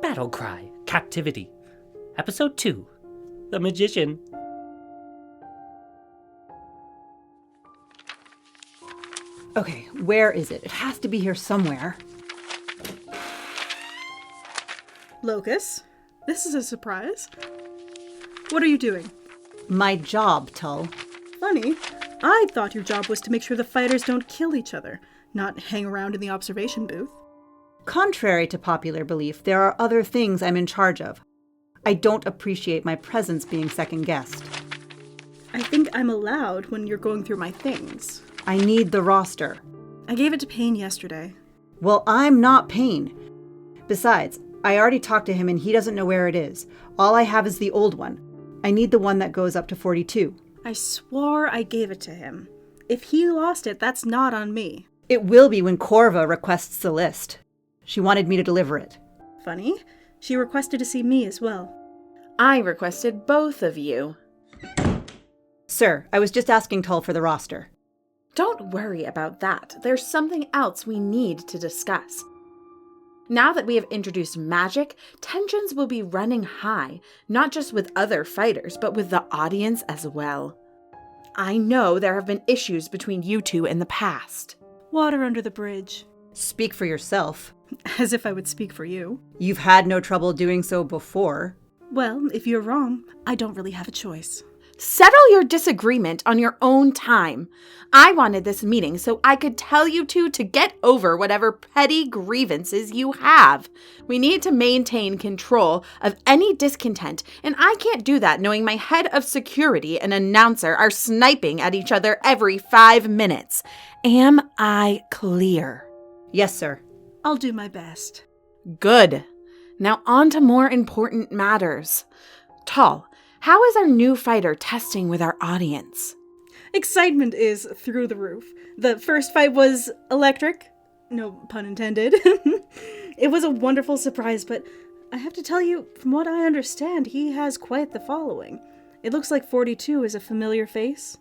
Battle Cry, Captivity. Episode 2, The Magician. Okay, where is it? It has to be here somewhere. Locus, this is a surprise. What are you doing? My job, Tull. Funny. I thought your job was to make sure the fighters don't kill each other, not hang around in the observation booth. Contrary to popular belief, there are other things I'm in charge of. I don't appreciate my presence being second-guessed. I think I'm allowed when you're going through my things. I need the roster. I gave it to Payne yesterday. Well, I'm not Payne. Besides, I already talked to him and he doesn't know where it is. All I have is the old one. I need the one that goes up to 42. I swore I gave it to him. If he lost it, that's not on me. It will be when Corva requests the list. She wanted me to deliver it. Funny. She requested to see me as well. I requested both of you. Sir, I was just asking Tull for the roster. Don't worry about that. There's something else we need to discuss. Now that we have introduced magic, tensions will be running high, not just with other fighters, but with the audience as well. I know there have been issues between you two in the past. Water under the bridge. Speak for yourself. As if I would speak for you. You've had no trouble doing so before. Well, if you're wrong, I don't really have a choice. Settle your disagreement on your own time. I wanted this meeting so I could tell you two to get over whatever petty grievances you have. We need to maintain control of any discontent, and I can't do that knowing my head of security and announcer are sniping at each other every 5 minutes. Am I clear? Yes, sir. I'll do my best. Good. Now on to more important matters. Tull, how is our new fighter testing with our audience? Excitement is through the roof. The first fight was electric. No pun intended. It was a wonderful surprise, but I have to tell you, from what I understand, he has quite the following. It looks like 42 is a familiar face.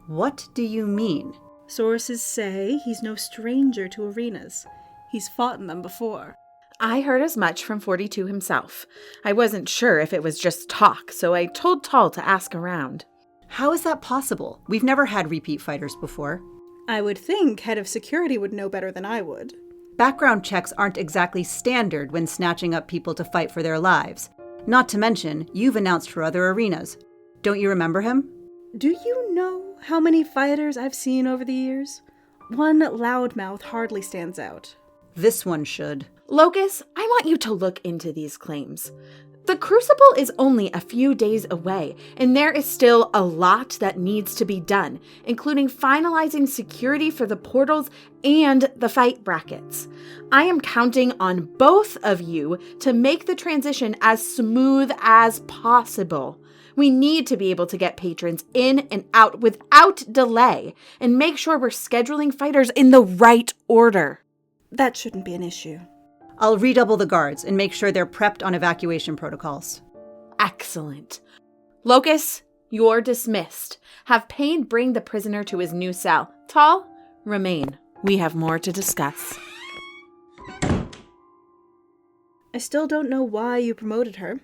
What do you mean? Sources say he's no stranger to arenas. He's fought in them before. I heard as much from 42 himself. I wasn't sure if it was just talk, so I told Tull to ask around. How is that possible? We've never had repeat fighters before. I would think head of security would know better than I would. Background checks aren't exactly standard when snatching up people to fight for their lives. Not to mention, you've announced for other arenas. Don't you remember him? Do you know how many fighters I've seen over the years? One loudmouth hardly stands out. This one should. Locus, I want you to look into these claims. The Crucible is only a few days away, and there is still a lot that needs to be done, including finalizing security for the portals and the fight brackets. I am counting on both of you to make the transition as smooth as possible. We need to be able to get patrons in and out without delay, and make sure we're scheduling fighters in the right order. That shouldn't be an issue. I'll redouble the guards and make sure they're prepped on evacuation protocols. Excellent. Locus, you're dismissed. Have Payne bring the prisoner to his new cell. Tull, remain. We have more to discuss. I still don't know why you promoted her.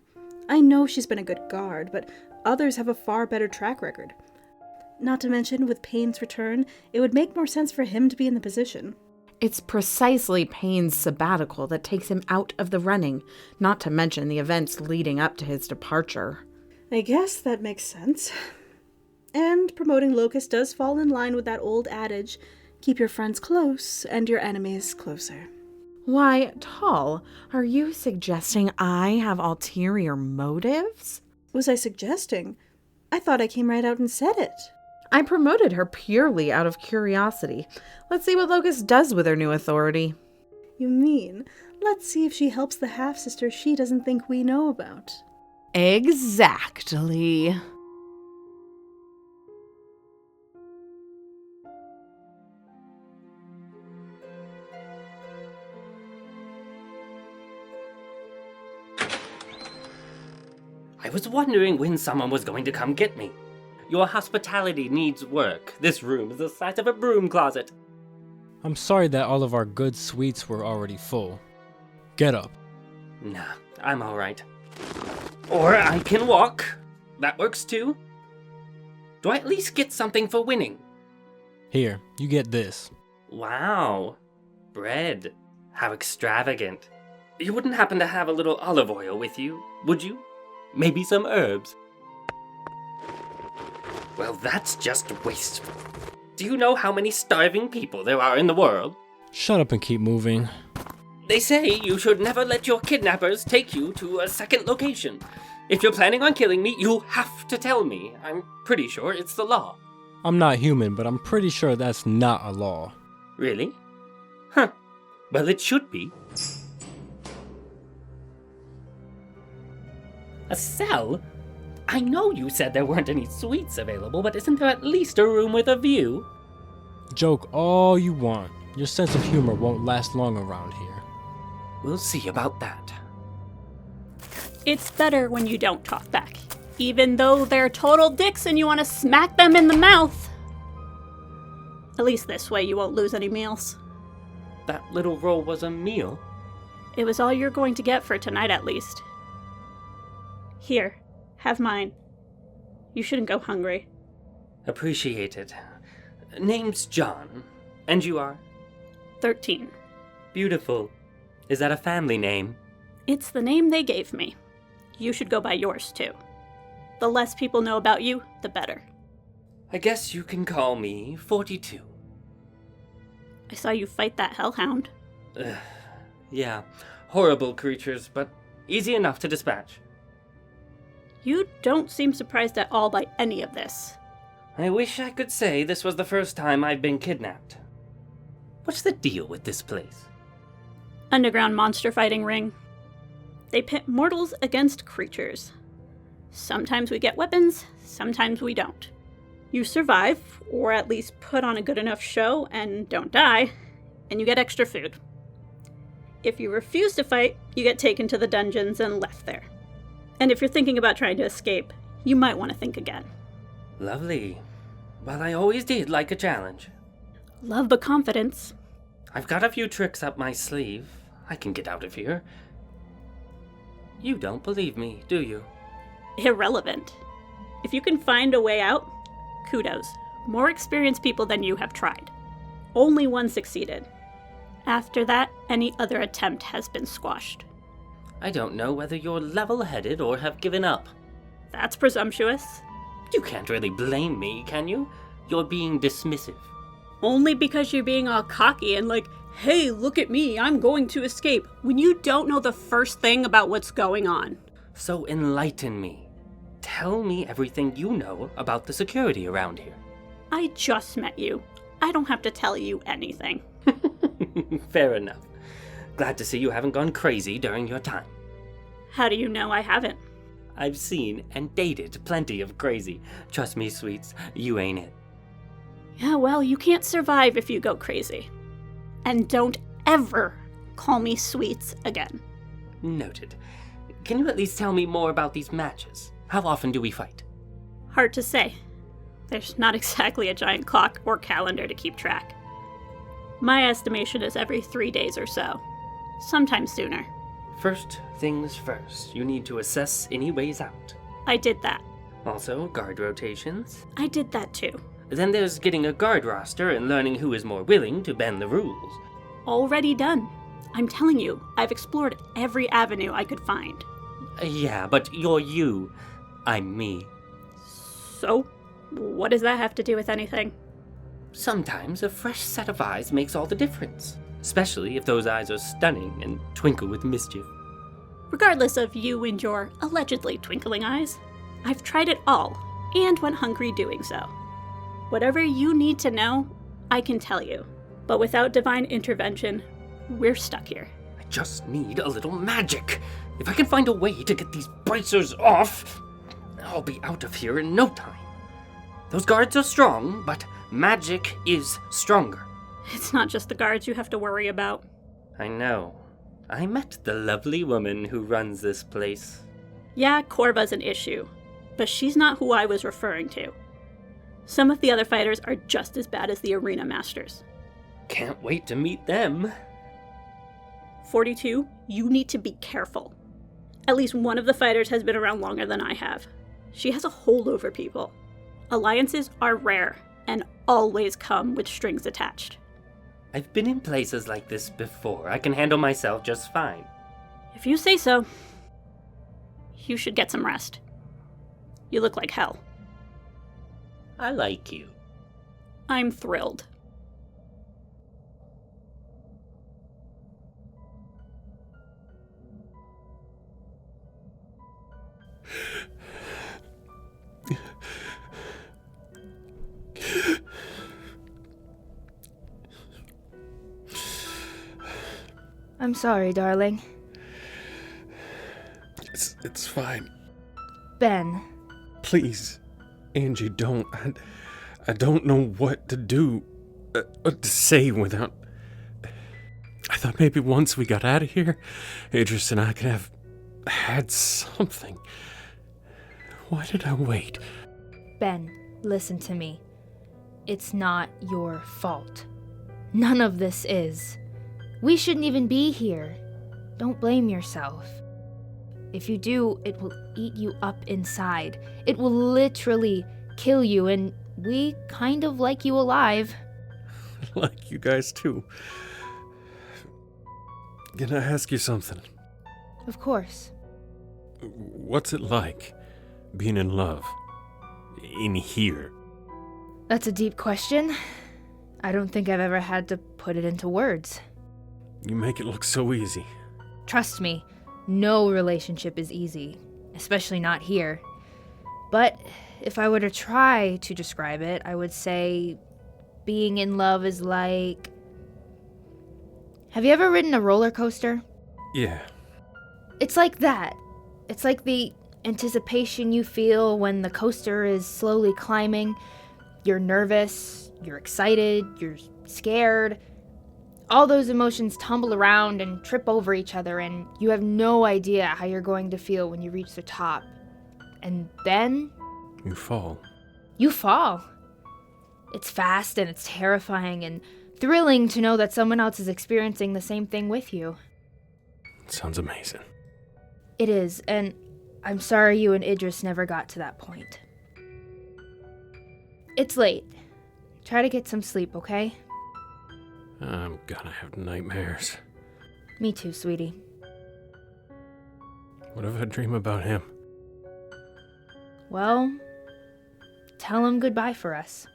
I know she's been a good guard, but others have a far better track record. Not to mention, with Payne's return, it would make more sense for him to be in the position. It's precisely Payne's sabbatical that takes him out of the running, not to mention the events leading up to his departure. I guess that makes sense. And promoting Locus does fall in line with that old adage, keep your friends close and your enemies closer. Why, Tull, are you suggesting I have ulterior motives? Was I suggesting? I thought I came right out and said it. I promoted her purely out of curiosity. Let's see what Locus does with her new authority. You mean, let's see if she helps the half-sister she doesn't think we know about. Exactly. I was wondering when someone was going to come get me. Your hospitality needs work. This room is the size of a broom closet. I'm sorry that all of our good suites were already full. Get up. Nah, I'm alright. Or I can walk. That works too. Do I at least get something for winning? Here, you get this. Wow. Bread. How extravagant. You wouldn't happen to have a little olive oil with you, would you? Maybe some herbs. Well, that's just wasteful. Do you know how many starving people there are in the world? Shut up and keep moving. They say you should never let your kidnappers take you to a second location. If you're planning on killing me, you have to tell me. I'm pretty sure it's the law. I'm not human, but I'm pretty sure that's not a law. Really? Huh. Well, it should be. A cell? I know you said there weren't any suites available, but isn't there at least a room with a view? Joke all you want. Your sense of humor won't last long around here. We'll see about that. It's better when you don't talk back, even though they're total dicks and you want to smack them in the mouth. At least this way you won't lose any meals. That little roll was a meal? It was all you're going to get for tonight at least. Here, have mine. You shouldn't go hungry. Appreciated. Name's John. And you are? 13. Beautiful. Is that a family name? It's the name they gave me. You should go by yours too. The less people know about you, the better. I guess you can call me 42. I saw you fight that hellhound. Yeah, horrible creatures, but easy enough to dispatch. You don't seem surprised at all by any of this. I wish I could say this was the first time I've been kidnapped. What's the deal with this place? Underground monster fighting ring. They pit mortals against creatures. Sometimes we get weapons, sometimes we don't. You survive, or at least put on a good enough show and don't die, and you get extra food. If you refuse to fight, you get taken to the dungeons and left there. And if you're thinking about trying to escape, you might want to think again. Lovely. Well, I always did like a challenge. Love but confidence. I've got a few tricks up my sleeve. I can get out of here. You don't believe me, do you? Irrelevant. If you can find a way out, kudos. More experienced people than you have tried. Only one succeeded. After that, any other attempt has been squashed. I don't know whether you're level-headed or have given up. That's presumptuous. You can't really blame me, can you? You're being dismissive. Only because you're being all cocky and like, hey, look at me, I'm going to escape, when you don't know the first thing about what's going on. So enlighten me. Tell me everything you know about the security around here. I just met you. I don't have to tell you anything. Fair enough. Glad to see you haven't gone crazy during your time. How do you know I haven't? I've seen and dated plenty of crazy. Trust me, sweets, you ain't it. Yeah, well, you can't survive if you go crazy. And don't ever call me sweets again. Noted. Can you at least tell me more about these matches? How often do we fight? Hard to say. There's not exactly a giant clock or calendar to keep track. My estimation is every 3 days or so. Sometimes sooner. First things first, you need to assess any ways out. I did that. Also, guard rotations. I did that too. Then there's getting a guard roster and learning who is more willing to bend the rules. Already done. I'm telling you, I've explored every avenue I could find. Yeah, but you're you. I'm me. So, what does that have to do with anything? Sometimes a fresh set of eyes makes all the difference. Especially if those eyes are stunning and twinkle with mischief. Regardless of you and your allegedly twinkling eyes, I've tried it all, and went hungry doing so. Whatever you need to know, I can tell you. But without divine intervention, we're stuck here. I just need a little magic. If I can find a way to get these bracers off, I'll be out of here in no time. Those guards are strong, but magic is stronger. It's not just the guards you have to worry about. I know. I met the lovely woman who runs this place. Yeah, Corva's an issue, but she's not who I was referring to. Some of the other fighters are just as bad as the arena masters. Can't wait to meet them. 42, you need to be careful. At least one of the fighters has been around longer than I have. She has a hold over people. Alliances are rare and always come with strings attached. I've been in places like this before. I can handle myself just fine. If you say so, you should get some rest. You look like hell. I like you. I'm thrilled. I'm sorry, darling. It's fine. Ben, Please, Angie, don't. I don't know what to do, what to say without. I thought maybe once we got out of here, Idris and I could have had something. Why did I wait? Ben, listen to me. It's not your fault. None of this is. We shouldn't even be here. Don't blame yourself. If you do, it will eat you up inside. It will literally kill you, and we kind of like you alive. I like you guys too. Can I ask you something? Of course. What's it like being in love in here? That's a deep question. I don't think I've ever had to put it into words. You make it look so easy. Trust me, no relationship is easy, especially not here. But if I were to try to describe it, I would say being in love is like... Have you ever ridden a roller coaster? Yeah. It's like that. It's like the anticipation you feel when the coaster is slowly climbing. You're nervous, you're excited, you're scared. All those emotions tumble around and trip over each other, and you have no idea how you're going to feel when you reach the top. And then... You fall. You fall. It's fast and it's terrifying and thrilling to know that someone else is experiencing the same thing with you. Sounds amazing. It is, and I'm sorry you and Idris never got to that point. It's late. Try to get some sleep, okay? I'm gonna have nightmares. Me too, sweetie. What if I dream about him? Well, tell him goodbye for us.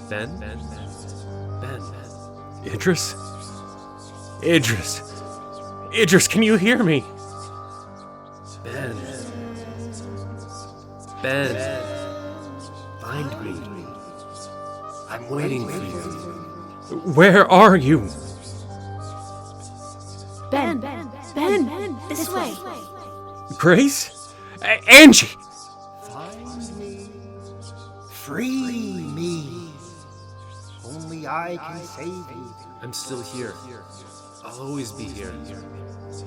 Ben? Idris? Idris! Idris, can you hear me? Ben. Ben. Find me. I'm waiting for you. Where are you? Ben, This way. Grace? Angie! Find me. Free me. Only I can save you. I'm still here. I'll always be here.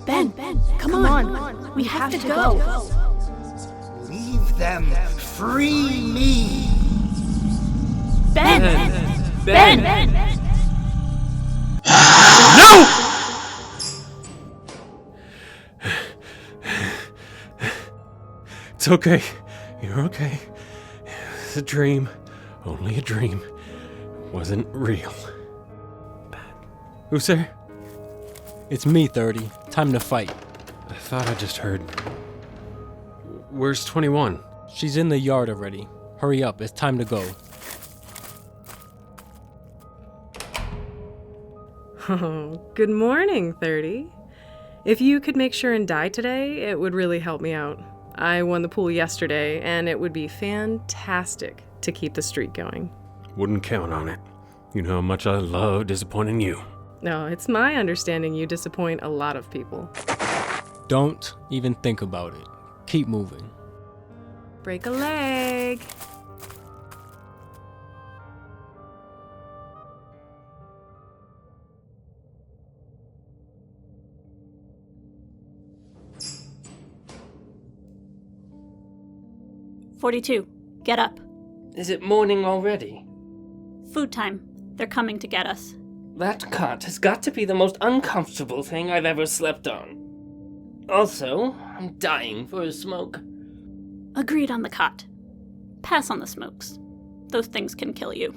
Ben, come on. We have to go. Leave them. Free me. Ben! No! It's okay. You're okay. It's a dream. Only a dream. It wasn't real. Who's there? It's me, 30. Time to fight. I thought I just heard. Where's 21? She's in the yard already. Hurry up, it's time to go. Oh, good morning, 30. If you could make sure and die today, it would really help me out. I won the pool yesterday, and it would be fantastic to keep the streak going. Wouldn't count on it. You know how much I love disappointing you. No, it's my understanding you disappoint a lot of people. Don't even think about it. Keep moving. Break a leg. 42, get up. Is it morning already? Food time. They're coming to get us. That cot has got to be the most uncomfortable thing I've ever slept on. Also, I'm dying for a smoke. Agreed on the cot. Pass on the smokes. Those things can kill you.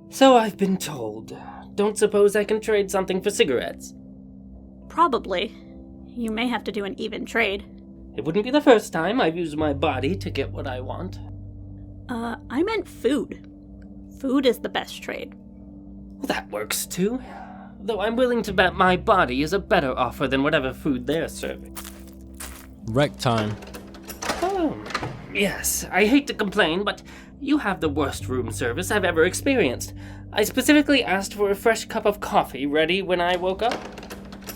So I've been told. Don't suppose I can trade something for cigarettes? Probably. You may have to do an even trade. It wouldn't be the first time I've used my body to get what I want. I meant food. Food is the best trade. Well, that works too. Though I'm willing to bet my body is a better offer than whatever food they're serving. Wreck time. Oh, yes. I hate to complain, but you have the worst room service I've ever experienced. I specifically asked for a fresh cup of coffee ready when I woke up.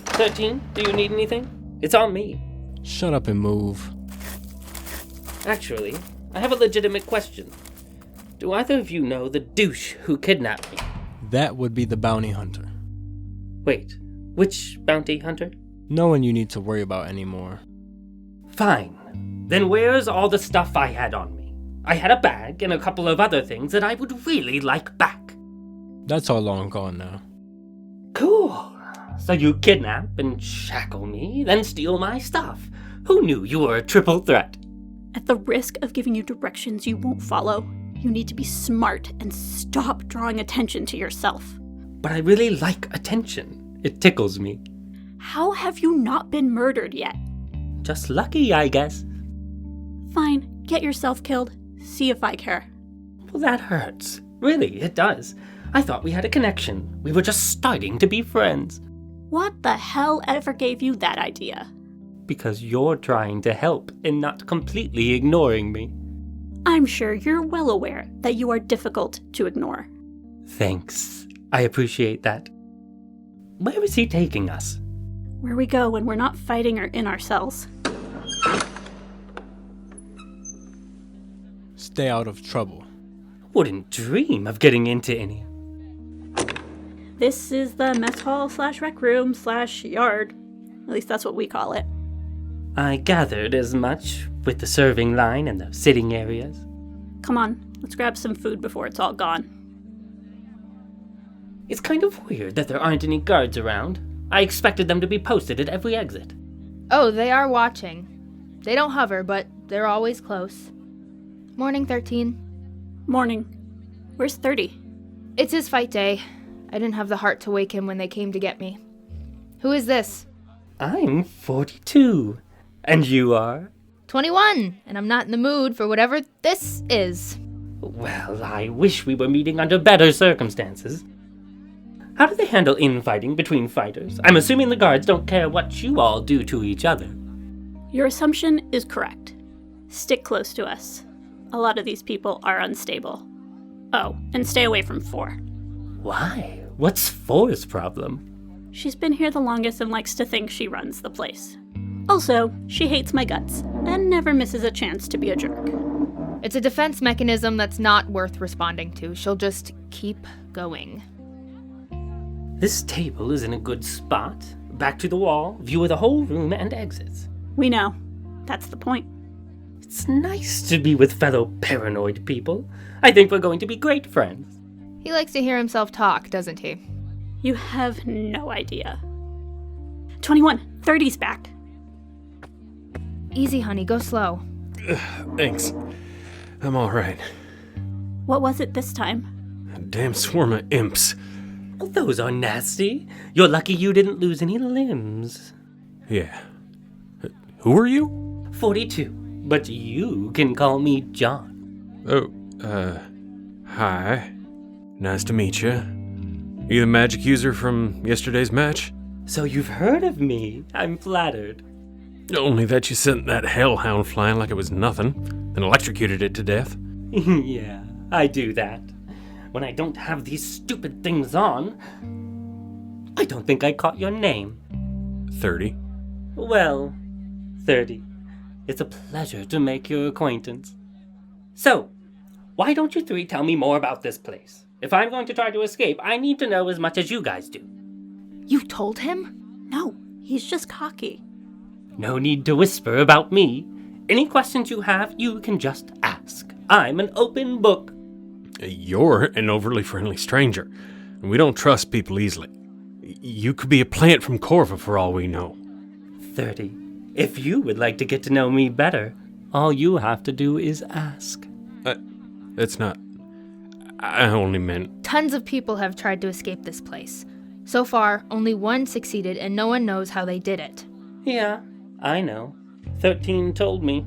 13, do you need anything? It's on me. Shut up and move. Actually, I have a legitimate question. Do either of you know the douche who kidnapped me? That would be the bounty hunter. Wait, which bounty hunter? No one you need to worry about anymore. Fine. Then where's all the stuff I had on me? I had a bag and a couple of other things that I would really like back. That's all long gone now. Cool. So you kidnap and shackle me, then steal my stuff. Who knew you were a triple threat? At the risk of giving you directions you won't follow, you need to be smart and stop drawing attention to yourself. But I really like attention. It tickles me. How have you not been murdered yet? Just lucky, I guess. Fine, get yourself killed. See if I care. Well, that hurts. Really, it does. I thought we had a connection. We were just starting to be friends. What the hell ever gave you that idea? Because you're trying to help and not completely ignoring me. I'm sure you're well aware that you are difficult to ignore. Thanks. I appreciate that. Where is he taking us? Where we go when we're not fighting or in our cells. Stay out of trouble. Wouldn't dream of getting into any. This is the mess hall / rec room / yard. At least that's what we call it. I gathered as much with the serving line and the sitting areas. Come on, let's grab some food before it's all gone. It's kind of weird that there aren't any guards around. I expected them to be posted at every exit. Oh, they are watching. They don't hover, but they're always close. Morning, 13. Morning. Where's 30? It's his fight day. I didn't have the heart to wake him when they came to get me. Who is this? I'm 42. And you are? 21, and I'm not in the mood for whatever this is. Well, I wish we were meeting under better circumstances. How do they handle infighting between fighters? I'm assuming the guards don't care what you all do to each other. Your assumption is correct. Stick close to us. A lot of these people are unstable. Oh, and stay away from 4. Why? What's 4's problem? She's been here the longest and likes to think she runs the place. Also, she hates my guts and never misses a chance to be a jerk. It's a defense mechanism that's not worth responding to. She'll just keep going. This table is in a good spot. Back to the wall, view of the whole room and exits. We know. That's the point. It's nice to be with fellow paranoid people. I think we're going to be great friends. He likes to hear himself talk, doesn't he? You have no idea. 21, 30's back. Easy, honey, go slow. Thanks. I'm all right. What was it this time? A damn swarm of imps. Well, those are nasty. You're lucky you didn't lose any limbs. Yeah. Who are you? 42. But you can call me John. Oh, hi. Nice to meet you. You the magic user from yesterday's match? So you've heard of me. I'm flattered. Only that you sent that hellhound flying like it was nothing, and electrocuted it to death. Yeah, I do that. When I don't have these stupid things on. I don't think I caught your name. 30. Well, 30. It's a pleasure to make your acquaintance. So, why don't you 3 tell me more about this place? If I'm going to try to escape, I need to know as much as you guys do. You told him? No, he's just cocky. No need to whisper about me. Any questions you have, you can just ask. I'm an open book. You're an overly friendly stranger, and we don't trust people easily. You could be a plant from Corva for all we know. 30. If you would like to get to know me better, all you have to do is ask. That's not... I only meant... Tons of people have tried to escape this place. So far, only one succeeded, and no one knows how they did it. Yeah, I know. 13 told me.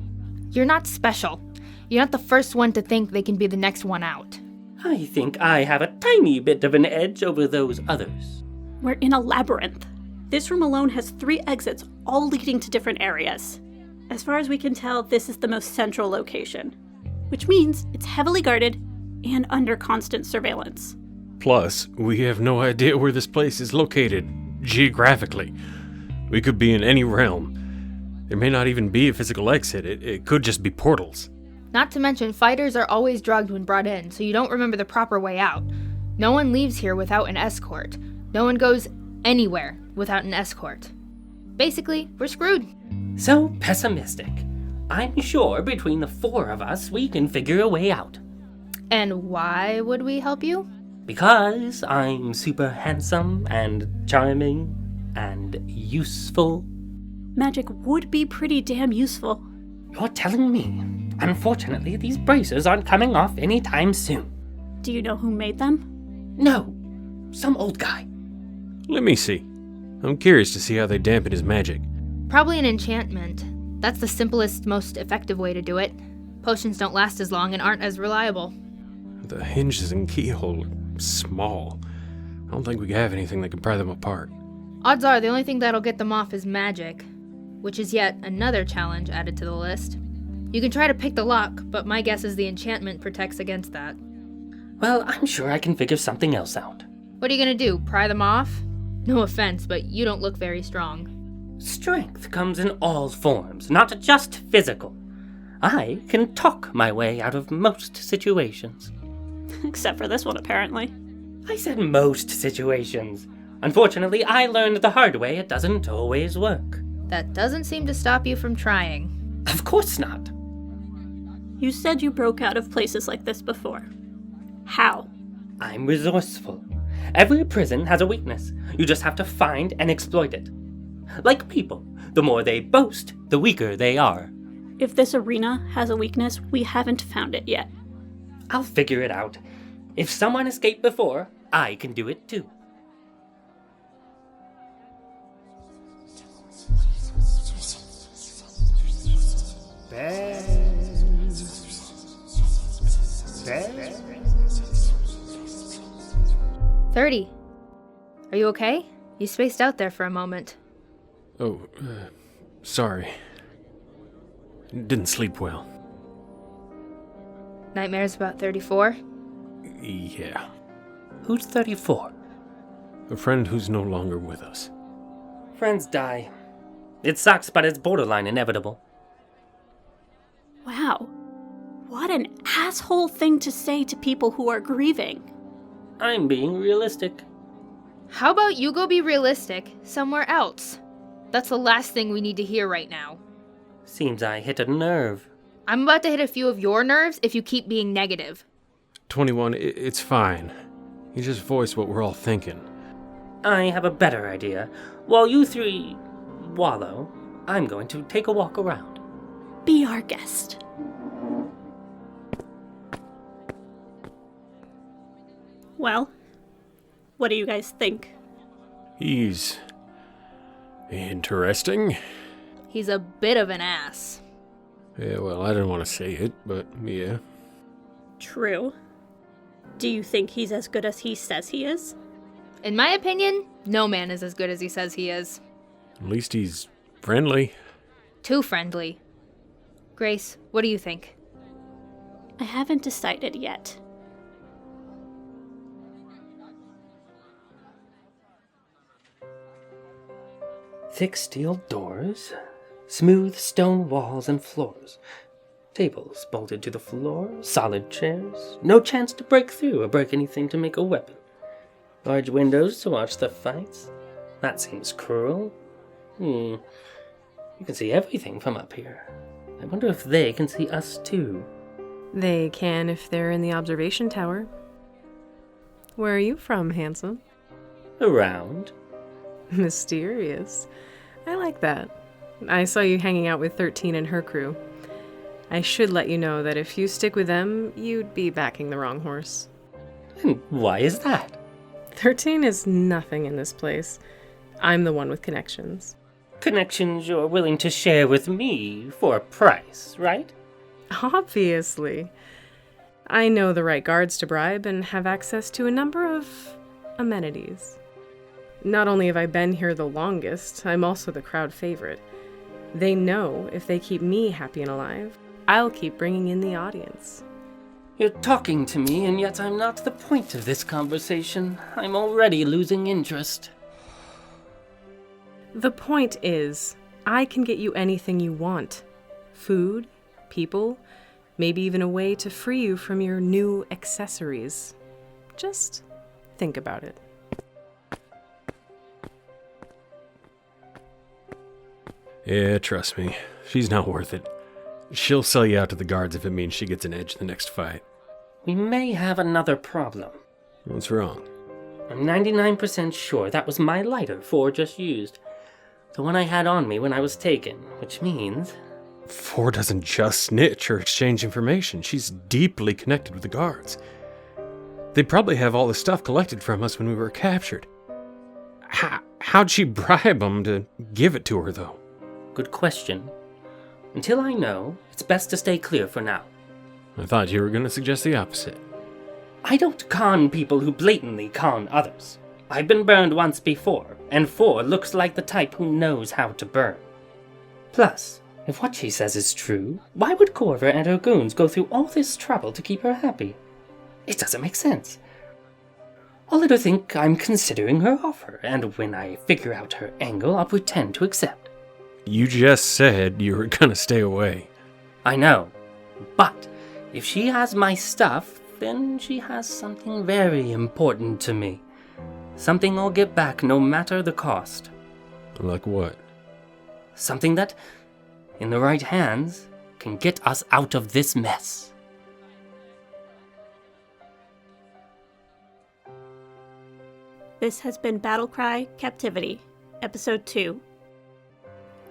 You're not special. You're not the first one to think they can be the next one out. I think I have a tiny bit of an edge over those others. We're in a labyrinth. This room alone has 3 exits, all leading to different areas. As far as we can tell, this is the most central location, which means it's heavily guarded and under constant surveillance. Plus, we have no idea where this place is located, geographically. We could be in any realm. There may not even be a physical exit, it could just be portals. Not to mention, fighters are always drugged when brought in, so you don't remember the proper way out. No one leaves here without an escort. No one goes anywhere without an escort. Basically, we're screwed. So pessimistic. I'm sure between the 4 of us, we can figure a way out. And why would we help you? Because I'm super handsome and charming and useful. Magic would be pretty damn useful. You're telling me. Unfortunately, these braces aren't coming off anytime soon. Do you know who made them? No, some old guy. Let me see. I'm curious to see how they dampen his magic. Probably an enchantment. That's the simplest, most effective way to do it. Potions don't last as long and aren't as reliable. The hinges and keyhole are small. I don't think we have anything that can pry them apart. Odds are the only thing that'll get them off is magic, which is yet another challenge added to the list. You can try to pick the lock, but my guess is the enchantment protects against that. Well, I'm sure I can figure something else out. What are you gonna do, pry them off? No offense, but you don't look very strong. Strength comes in all forms, not just physical. I can talk my way out of most situations. Except for this one, apparently. I said most situations. Unfortunately, I learned the hard way it doesn't always work. That doesn't seem to stop you from trying. Of course not. You said you broke out of places like this before. How? I'm resourceful. Every prison has a weakness. You just have to find and exploit it. Like people, the more they boast, the weaker they are. If this arena has a weakness, we haven't found it yet. I'll figure it out. If someone escaped before, I can do it too. Ben. 30. Are you okay? You spaced out there for a moment. Oh, sorry. Didn't sleep well. Nightmares about 34? Yeah. Who's 34? A friend who's no longer with us. Friends die. It sucks, but it's borderline inevitable. Wow. What an asshole thing to say to people who are grieving. I'm being realistic. How about you go be realistic somewhere else? That's the last thing we need to hear right now. Seems I hit a nerve. I'm about to hit a few of your nerves if you keep being negative. 21, it's fine. You just voiced what we're all thinking. I have a better idea. While you 3 wallow, I'm going to take a walk around. Be our guest. Well, what do you guys think? He's interesting. He's a bit of an ass. Yeah, well, I didn't want to say it, but yeah. True. Do you think he's as good as he says he is? In my opinion, no man is as good as he says he is. At least he's friendly. Too friendly. Grace, what do you think? I haven't decided yet. Thick steel doors, smooth stone walls and floors, tables bolted to the floor, solid chairs, no chance to break through or break anything to make a weapon. Large windows to watch the fights. That seems cruel. You can see everything from up here. I wonder if they can see us too. They can if they're in the observation tower. Where are you from, handsome? Around. Mysterious. I like that. I saw you hanging out with 13 and her crew. I should let you know that if you stick with them, you'd be backing the wrong horse. And why is that? 13 is nothing in this place. I'm the one with connections. Connections you're willing to share with me for a price, right? Obviously. I know the right guards to bribe and have access to a number of amenities. Not only have I been here the longest, I'm also the crowd favorite. They know if they keep me happy and alive, I'll keep bringing in the audience. You're talking to me, and yet I'm not the point of this conversation. I'm already losing interest. The point is, I can get you anything you want. Food, people, maybe even a way to free you from your new accessories. Just think about it. Yeah, trust me. She's not worth it. She'll sell you out to the guards if it means she gets an edge in the next fight. We may have another problem. What's wrong? I'm 99% sure that was my lighter Ford just used. The one I had on me when I was taken, which means... Ford doesn't just snitch or exchange information. She's deeply connected with the guards. They probably have all the stuff collected from us when we were captured. How'd she bribe them to give it to her, though? Good question. Until I know, it's best to stay clear for now. I thought you were going to suggest the opposite. I don't con people who blatantly con others. I've been burned once before, and Ford looks like the type who knows how to burn. Plus, if what she says is true, why would Corva and her goons go through all this trouble to keep her happy? It doesn't make sense. I'll let her think I'm considering her offer, and when I figure out her angle, I'll pretend to accept. You just said you were going to stay away. I know, but if she has my stuff, then she has something very important to me. Something I'll get back no matter the cost. Like what? Something that, in the right hands, can get us out of this mess. This has been Battlecry Captivity, Episode 2.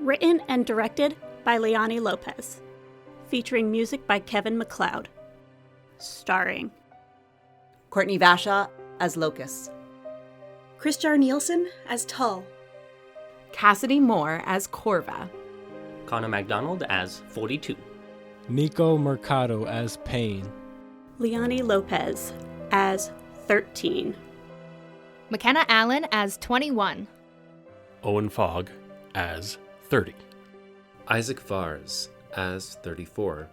Written and directed by Liani Lopez. Featuring music by Kevin MacLeod. Starring Courtney Vasha as Locus. Chris Jar Nielsen as Tull. Cassidy Moore as Corva. Connor MacDonald as 42. Nico Mercado as Payne. Liani Lopez as 13. McKenna Allen as 21. Owen Fogg as 30. Isaac Vars as 34.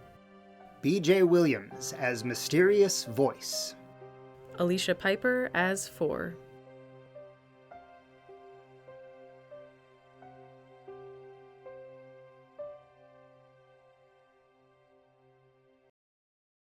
BJ Williams as Mysterious Voice. Alicia Piper as 4.